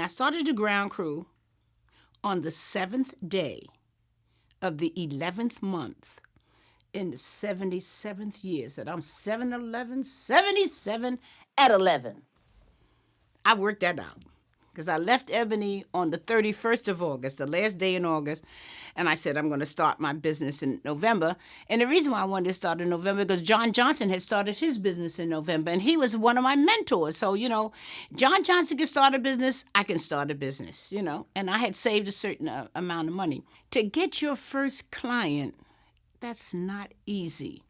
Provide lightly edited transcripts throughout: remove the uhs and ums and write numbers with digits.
started the ground crew on the 7th day of the 11th month in the 77th year. So I'm 77 at 11. I worked that out because I left Ebony on the 31st of August, the last day in August, and I said I'm going to start my business in November. And the reason why I wanted to start in November because John Johnson had started his business in November, and he was one of my mentors. So, John Johnson can start a business, I can start a business, and I had saved a certain amount of money. To get your first client, that's not easy.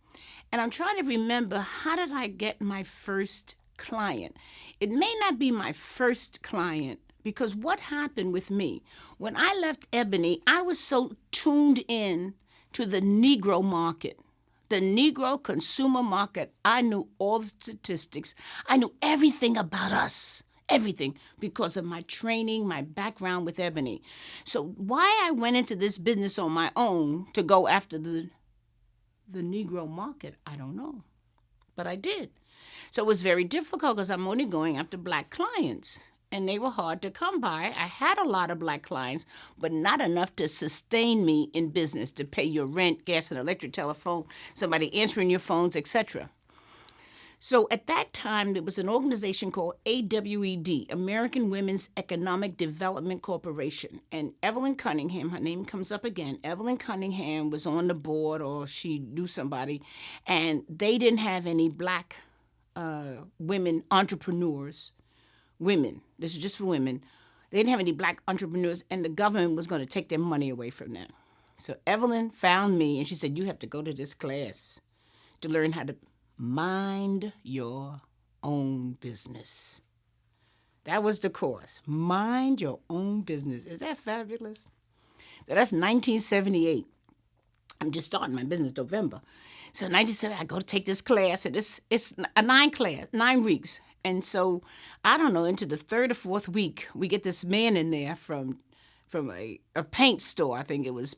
And I'm trying to remember, how did I get my first client? It may not be my first client because what happened with me, when I left Ebony, I was so tuned in to the Negro market, the Negro consumer market. I knew all the statistics. I knew everything about us. Everything, because of my training, my background with Ebony. So why I went into this business on my own to go after the Negro market, I don't know. But I did. So it was very difficult because I'm only going after black clients. And they were hard to come by. I had a lot of black clients, but not enough to sustain me in business, to pay your rent, gas and electric, telephone, somebody answering your phones, etc. So at that time, there was an organization called AWED, American Women's Economic Development Corporation. And Evelyn Cunningham, her name comes up again, Evelyn Cunningham was on the board, or she knew somebody, and they didn't have any black women entrepreneurs. Women, this is just for women. They didn't have any black entrepreneurs, and the government was going to take their money away from them. So Evelyn found me, and she said, you have to go to this class to learn how to mind your own business. That was the course. Mind your own business. Is that fabulous? So that's 1978. I'm just starting my business November. So 1970, I go to take this class, and it's a 9 weeks. And so, I don't know, into the third or fourth week, we get this man in there from a paint store. I think it was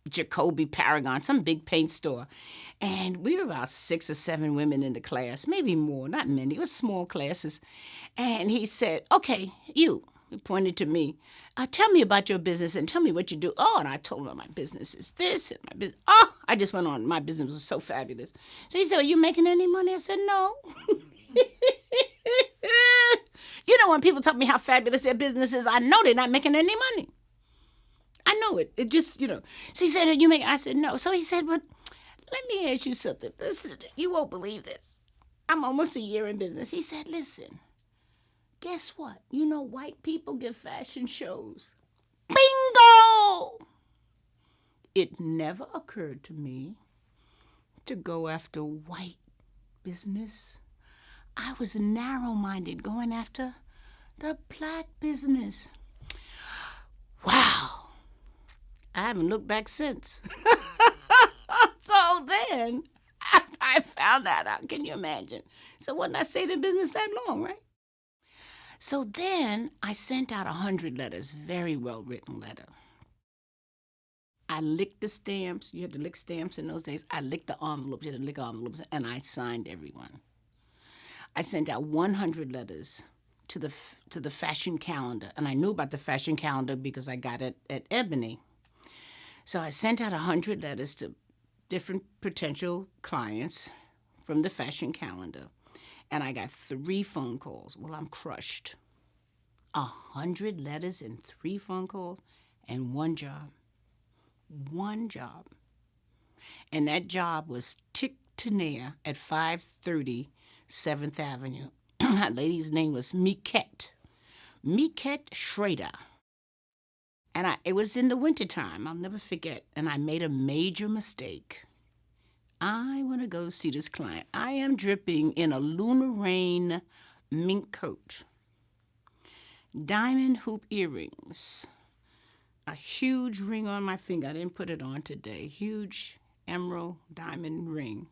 Jacoby, Paragon, some big paint store. And we were about 6 or 7 women in the class, maybe more, not many. It was small classes. And he said, okay, you, he pointed to me, tell me about your business and tell me what you do. Oh, and I told him my business is this and my business. Oh, I just went on. My business was so fabulous. So he said, are you making any money? I said, no. When people tell me how fabulous their business is, I know they're not making any money. I know it. It just, So he said, you make? I said, no. So he said, but let me ask you something. Listen, you won't believe this. I'm almost a year in business. He said, listen, guess what? White people give fashion shows. Bingo! It never occurred to me to go after white business. I was narrow-minded going after the black business. Wow. I haven't looked back since. So then, I found that out. Can you imagine? So wasn't I stayed in business that long, right? So then, I sent out 100 letters, very well-written letter. I licked the stamps. You had to lick stamps in those days. I licked the envelopes. You had to lick envelopes, and I signed everyone. I sent out 100 letters to the fashion calendar, and I knew about the fashion calendar because I got it at Ebony. So I sent out 100 letters to different potential clients from the fashion calendar, and I got 3 phone calls. Well, I'm crushed. 100 letters and 3 phone calls and 1 job. 1 job. And that job was Tick-to-Nair at 530 7th Avenue. That lady's name was Miquette Schrader. And it was in the wintertime, I'll never forget, and I made a major mistake. I want to go see this client. I am dripping in a lunar rain mink coat, diamond hoop earrings, a huge ring on my finger. I didn't put it on today. Huge emerald diamond ring.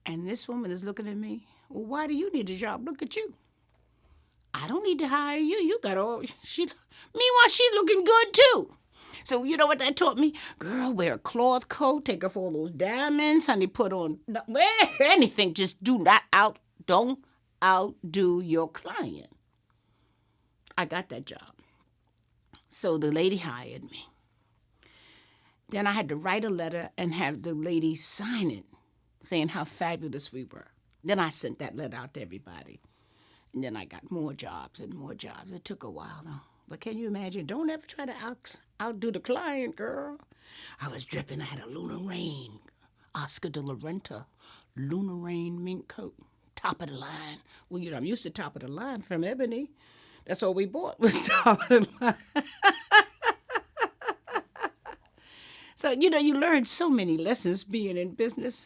And this woman is looking at me. Well, why do you need a job? Look at you. I don't need to hire you. You got all. Meanwhile, she's looking good too. So you know what that taught me? Girl, wear a cloth coat. Take off all those diamonds. Honey, put on. Wear anything. Just don't outdo your client. I got that job. So the lady hired me. Then I had to write a letter and have the lady sign it, saying how fabulous we were. Then I sent that letter out to everybody. And then I got more jobs and more jobs. It took a while, though. But can you imagine? Don't ever try to outdo the client, girl. I was dripping. I had a Lunar Rain, Oscar de la Renta, Lunar Rain mink coat, top of the line. Well, you know, I'm used to top of the line from Ebony. That's all we bought was top of the line. So, you know, you learn so many lessons being in business.